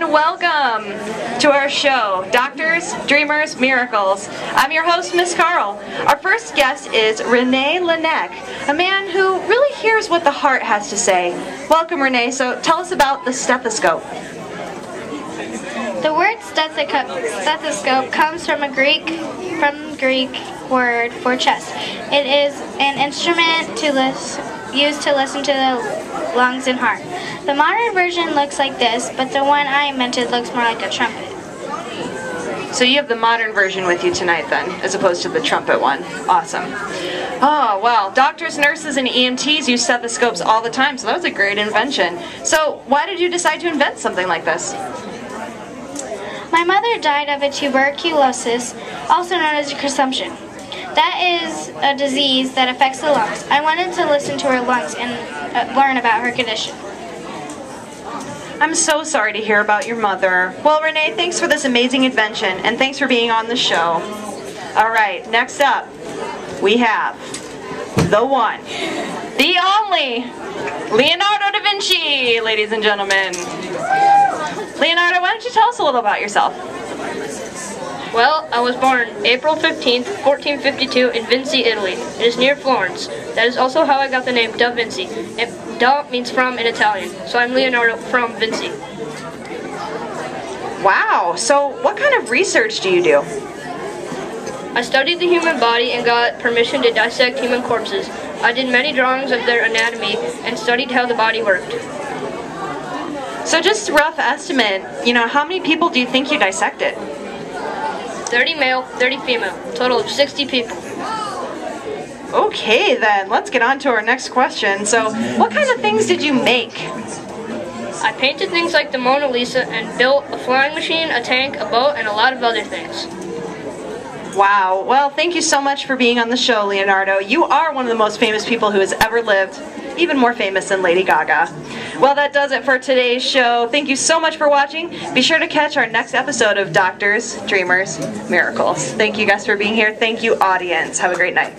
and welcome to our show, Doctors, Dreamers, Miracles. I'm your host, Miss Carl. Our first guest is Rene Laennec, a man who really hears what the heart has to say. Welcome, Rene. So tell us about the stethoscope. The word stethoscope comes from Greek word for chest. It is an instrument used to listen to the lungs and heart. The modern version looks like this, but the one I invented looks more like a trumpet. So you have the modern version with you tonight then, as opposed to the trumpet one. Awesome. Oh, well, doctors, nurses, and EMTs use stethoscopes all the time, so that was a great invention. So why did you decide to invent something like this? My mother died of a tuberculosis, also known as consumption. That is a disease that affects the lungs. I wanted to listen to her lungs and learn about her condition. I'm so sorry to hear about your mother. Well, Rene, thanks for this amazing invention, and thanks for being on the show. All right, next up, we have the one, the only, Leonardo da Vinci, ladies and gentlemen. Leonardo, why don't you tell us a little about yourself? Well, I was born April 15th, 1452 in Vinci, Italy. It is near Florence. That is also how I got the name Da Vinci. And Da means from in Italian, so I'm Leonardo from Vinci. Wow, so what kind of research do you do? I studied the human body and got permission to dissect human corpses. I did many drawings of their anatomy and studied how the body worked. So just a rough estimate, how many people do you think you dissected? 30 male, 30 female, total of 60 people. Okay then, let's get on to our next question. So, what kind of things did you make? I painted things like the Mona Lisa and built a flying machine, a tank, a boat, and a lot of other things. Wow, well thank you so much for being on the show, Leonardo. You are one of the most famous people who has ever lived, even more famous than Lady Gaga. Well, that does it for today's show. Thank you so much for watching. Be sure to catch our next episode of Doctors, Dreamers, Miracles. Thank you guys for being here. Thank you, audience. Have a great night.